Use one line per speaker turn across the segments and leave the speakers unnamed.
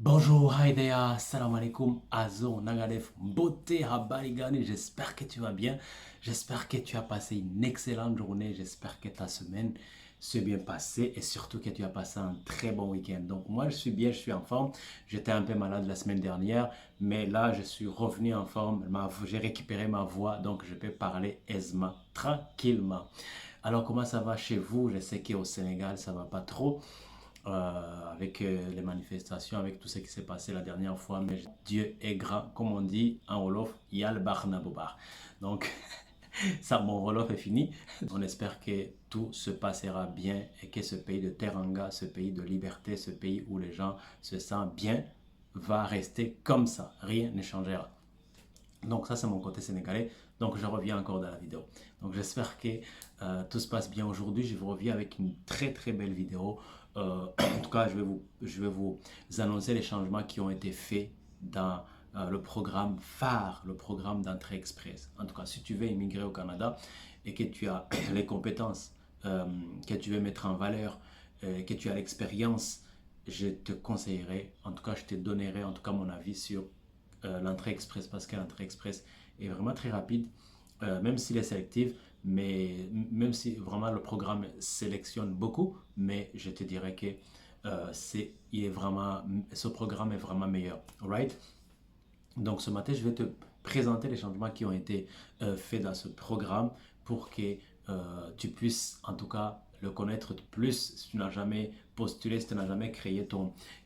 Bonjour, hi there, salam alaikum, azo, nagadef, beauté, habari gani, j'espère que tu vas bien, j'espère que tu as passé une excellente journée, j'espère que ta semaine s'est bien passée et surtout que tu as passé un très bon week-end. Donc moi je suis bien, je suis en forme, j'étais un peu malade la semaine dernière, mais là je suis revenu en forme, j'ai récupéré ma voix, donc je peux parler aisément, tranquillement. Alors comment ça va chez vous? Je sais qu'au Sénégal ça va pas trop avec les manifestations, avec tout ce qui s'est passé la dernière fois. Mais Dieu est grand, comme on dit en Wolof, Yal Barnabobar. Donc, ça, mon Wolof est fini. On espère que tout se passera bien et que ce pays de Teranga, ce pays de liberté, ce pays où les gens se sentent bien, va rester comme ça. Rien ne changera. Donc ça c'est mon côté sénégalais. Donc je reviens encore dans la vidéo. Donc j'espère que tout se passe bien aujourd'hui. Je vous reviens avec une très très belle vidéo. En tout cas je vais vous annoncer les changements qui ont été faits dans le programme phare, le programme d'entrée express. En tout cas si tu veux immigrer au Canada et que tu as les compétences que tu veux mettre en valeur, que tu as l'expérience, je te conseillerais, en tout cas je te donnerai en tout cas mon avis sur l'entrée express parce que l'entrée express est vraiment très rapide, même s'il est sélectif, mais même si vraiment le programme sélectionne beaucoup, mais je te dirais que il est vraiment, ce programme est vraiment meilleur. Right? Donc ce matin, je vais te présenter les changements qui ont été faits dans ce programme pour que tu puisses en tout cas le connaître plus si tu n'as jamais postulé, si tu n'as jamais créé,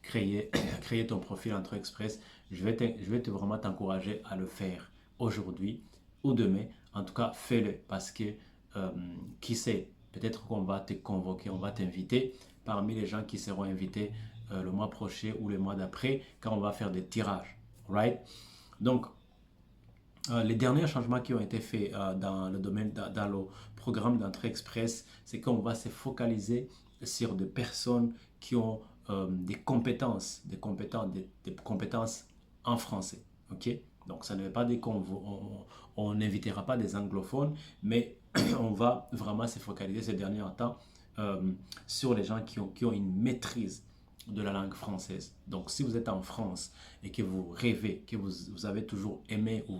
créé ton profil Entre Express. Je vais te vraiment t'encourager à le faire aujourd'hui ou demain. En tout cas, fais-le parce que euh, qui sait, peut-être qu'on va te convoquer, on va t'inviter parmi les gens qui seront invités le mois prochain ou le mois d'après quand on va faire des tirages. Right? Donc, les derniers changements qui ont été faits dans le domaine, dans le programme d'entrée express, c'est qu'on va se focaliser sur des personnes qui ont des compétences en français. Ok? Donc, ça ne veut pas dire on n'invitera pas des anglophones, mais on va vraiment se focaliser ces derniers temps sur les gens qui ont une maîtrise de la langue française. Donc, si vous êtes en France et que vous rêvez, que vous avez toujours aimé ou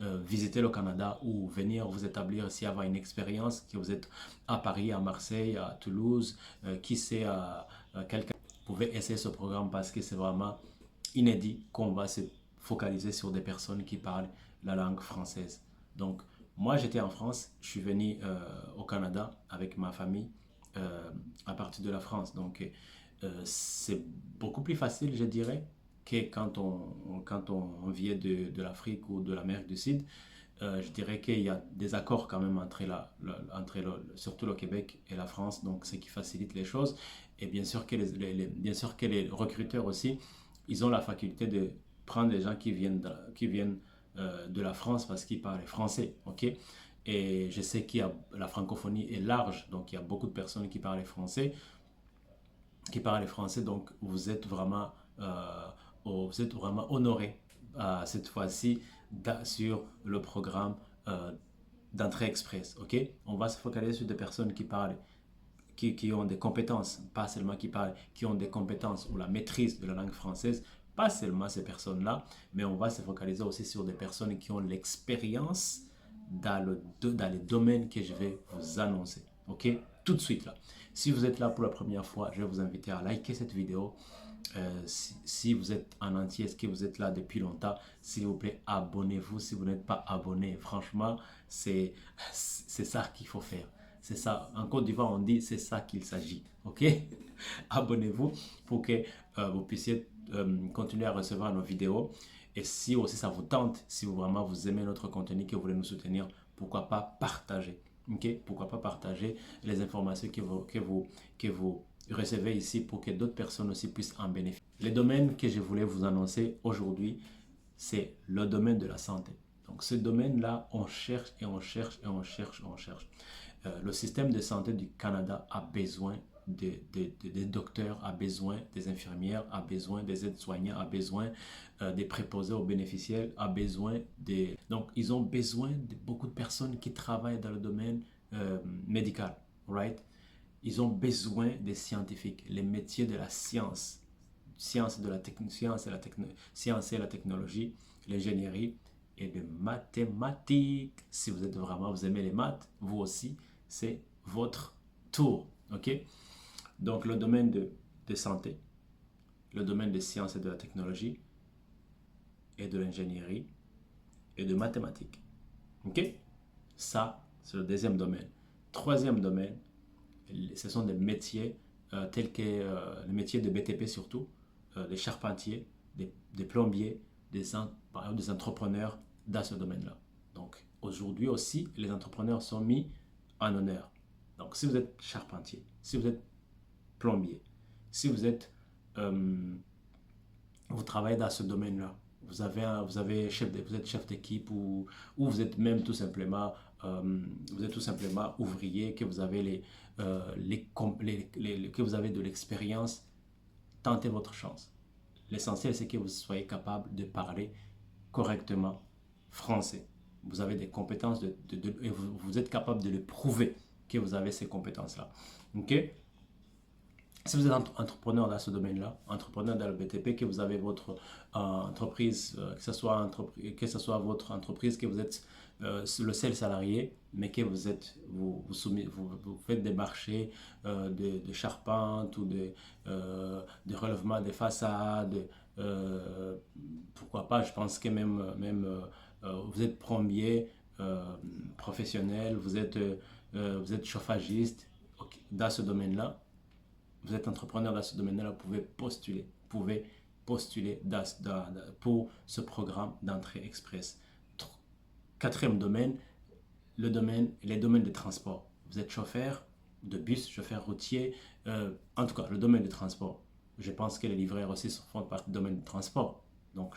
visiter le Canada ou venir vous établir ici, avoir une expérience, que vous êtes à Paris, à Marseille, à Toulouse, qui sait, quelqu'un, vous pouvez essayer ce programme parce que c'est vraiment inédit qu'on va se focaliser sur des personnes qui parlent la langue française. Donc, moi, j'étais en France, je suis venu au Canada avec ma famille à partir de la France. Donc, c'est beaucoup plus facile, je dirais, que quand on vient de l'Afrique ou de l'Amérique du Sud. Je dirais qu'il y a des accords quand même surtout le Québec et la France, donc ce qui facilite les choses. Et bien sûr que bien sûr que les recruteurs aussi, ils ont la faculté de prendre des gens qui viennent de la France parce qu'ils parlent français, ok? Et je sais qu'il y a la francophonie est large, donc il y a beaucoup de personnes qui parlent français, donc vous êtes vraiment honoré cette fois-ci sur le programme d'entrée express, ok? On va se focaliser sur des personnes qui parlent qui ont des compétences, pas seulement qui parlent, qui ont des compétences ou la maîtrise de la langue française, pas seulement ces personnes-là, mais on va se focaliser aussi sur des personnes qui ont l'expérience dans les domaines que je vais vous annoncer. Ok? Tout de suite là. Si vous êtes là pour la première fois, je vais vous inviter à liker cette vidéo. Si vous êtes en entier, est-ce que vous êtes là depuis longtemps, s'il vous plaît, abonnez-vous. Si vous n'êtes pas abonné, franchement, c'est ça qu'il faut faire. C'est ça. En Côte d'Ivoire, on dit c'est ça qu'il s'agit. Ok? Abonnez-vous pour que vous puissiez continuer à recevoir nos vidéos. Et si aussi ça vous tente, si vous vraiment vous aimez notre contenu, que vous voulez nous soutenir, pourquoi pas partager. Ok? Pourquoi pas partager les informations que vous recevez ici pour que d'autres personnes aussi puissent en bénéficier. Les domaines que je voulais vous annoncer aujourd'hui, c'est le domaine de la santé. Donc ce domaine-là, on cherche et on cherche et on cherche et on cherche. Le système de santé du Canada a besoin des docteurs, a besoin des infirmières, a besoin des aides-soignants, a besoin des préposés aux bénéficiaires, a besoin des... Donc, ils ont besoin de beaucoup de personnes qui travaillent dans le domaine médical, right? Ils ont besoin des scientifiques, les métiers de la science. sciences et la technologie, l'ingénierie et de mathématiques. Si vous êtes vraiment, vous aimez les maths, vous aussi, c'est votre tour. OK? Donc, le domaine de santé, le domaine des sciences et de la technologie et de l'ingénierie et de mathématiques. OK? Ça, c'est le deuxième domaine. Troisième domaine, ce sont des métiers tels que les métiers de BTP surtout, des charpentiers, des plombiers, des entrepreneurs dans ce domaine-là. Donc aujourd'hui aussi, les entrepreneurs sont mis en honneur. Donc si vous êtes charpentier, si vous êtes plombier, si vous êtes vous travaillez dans ce domaine-là, vous êtes chef d'équipe ou vous êtes même tout simplement ouvrier, que vous avez que vous avez de l'expérience, tentez votre chance. L'essentiel, c'est que vous soyez capable de parler correctement français. Vous avez des compétences et vous êtes capable de le prouver que vous avez ces compétences-là. OK? Si vous êtes entrepreneur dans ce domaine-là, entrepreneur dans le BTP, que vous avez votre entreprise, que ce soit votre entreprise, que vous êtes le seul salarié, mais que vous faites des marchés de charpente ou de relèvement des façades, pourquoi pas, je pense que même vous êtes plombier professionnel, vous êtes chauffagiste, okay, dans ce domaine-là. Vous êtes entrepreneur dans ce domaine-là, vous pouvez postuler pour ce programme d'entrée express. Quatrième domaine, les domaines de transport. Vous êtes chauffeur de bus, chauffeur routier, en tout cas, le domaine de transport. Je pense que les livreurs aussi font partie du domaine de transport. Donc,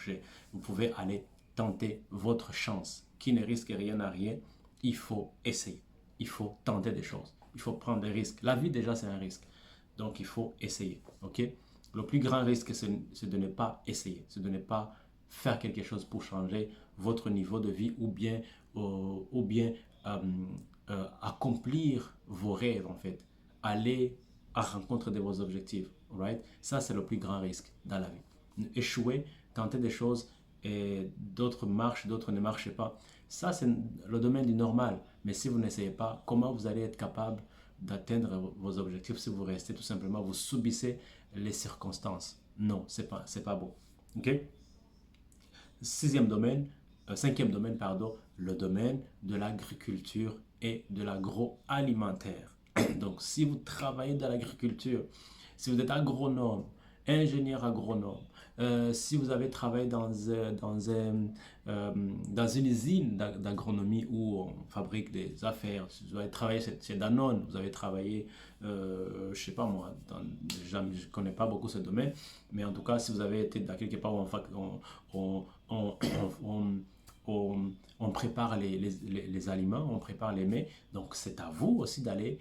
vous pouvez aller tenter votre chance. Qui ne risque rien à rien, il faut essayer. Il faut tenter des choses. Il faut prendre des risques. La vie, déjà, c'est un risque. Donc, il faut essayer. OK? Le plus grand risque, c'est de ne pas essayer. C'est de ne pas faire quelque chose pour changer votre niveau de vie ou bien accomplir vos rêves, en fait. Aller à la rencontre de vos objectifs. Right? Ça, c'est le plus grand risque dans la vie. Échouer, tenter des choses et d'autres marchent, d'autres ne marchent pas. Ça, c'est le domaine du normal. Mais si vous n'essayez pas, comment vous allez être capable d'atteindre vos objectifs si vous restez tout simplement, vous subissez les circonstances? Non, c'est pas beau. OK? Cinquième domaine, pardon, le domaine de l'agriculture et de l'agroalimentaire. Donc, si vous travaillez dans l'agriculture, si vous êtes agronome, ingénieur agronome, si vous avez travaillé dans une usine d'agronomie où on fabrique des affaires, si vous avez travaillé chez Danone, vous avez travaillé, je ne sais pas moi, je ne connais pas beaucoup ce domaine, mais en tout cas, si vous avez été dans quelque part où on prépare les aliments, on prépare les mets, donc c'est à vous aussi d'aller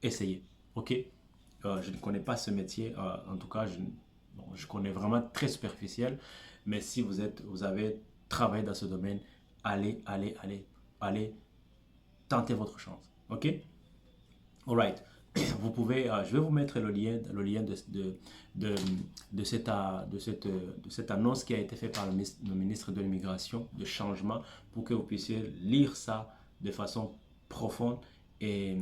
essayer. OK? Je ne connais pas ce métier, en tout cas, je connais vraiment très superficiel, mais si vous avez travaillé dans ce domaine, allez tenter votre chance. OK? Alright. Vous pouvez, je vais vous mettre le lien de cette annonce qui a été faite par le ministre de l'Immigration, de changement, pour que vous puissiez lire ça de façon profonde et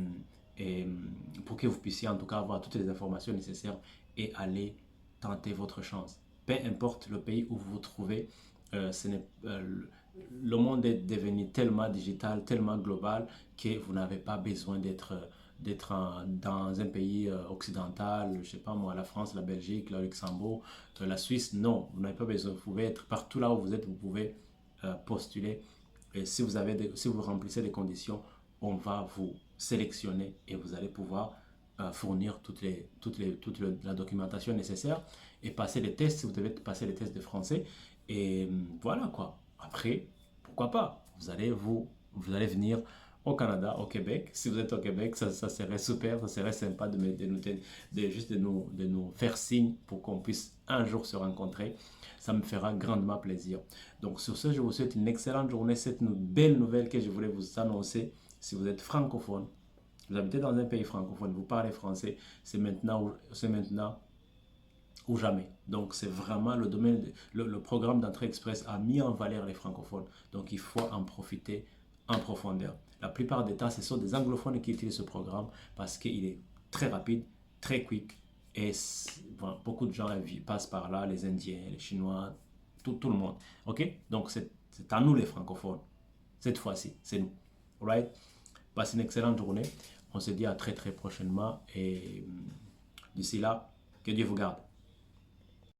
pour que vous puissiez en tout cas avoir toutes les informations nécessaires et aller tenter votre chance. Peu importe le pays où vous vous trouvez, le monde est devenu tellement digital, tellement global que vous n'avez pas besoin d'être dans un pays occidental, je sais pas moi, la France, la Belgique, le Luxembourg, la Suisse. Non, vous n'avez pas besoin. Vous pouvez être partout là où vous êtes, vous pouvez postuler. Et si vous remplissez les conditions, on va vous sélectionner et vous allez pouvoir fournir toute la documentation nécessaire et passer les tests si vous devez passer les tests de français. Et voilà quoi. Après, pourquoi pas? Vous allez venir au Canada, au Québec. Si vous êtes au Québec, ça serait super, ça serait sympa de nous faire signe pour qu'on puisse un jour se rencontrer. Ça me fera grandement plaisir. Donc sur ce, je vous souhaite une excellente journée. C'est une belle nouvelle que je voulais vous annoncer. Si vous êtes francophone, Vous habitez dans un pays francophone, vous parlez français, c'est maintenant ou jamais. Donc c'est vraiment le domaine, le programme d'entrée express a mis en valeur les francophones. Donc il faut en profiter en profondeur. La plupart des temps, ce sont des anglophones qui utilisent ce programme parce qu'il est très rapide, très quick et bon, beaucoup de gens passent par là, les Indiens, les Chinois, tout le monde. Ok? Donc c'est à nous les francophones. Cette fois-ci, c'est nous. Alright? Passez une excellente journée. On se dit à très très prochainement et d'ici là, que Dieu vous garde.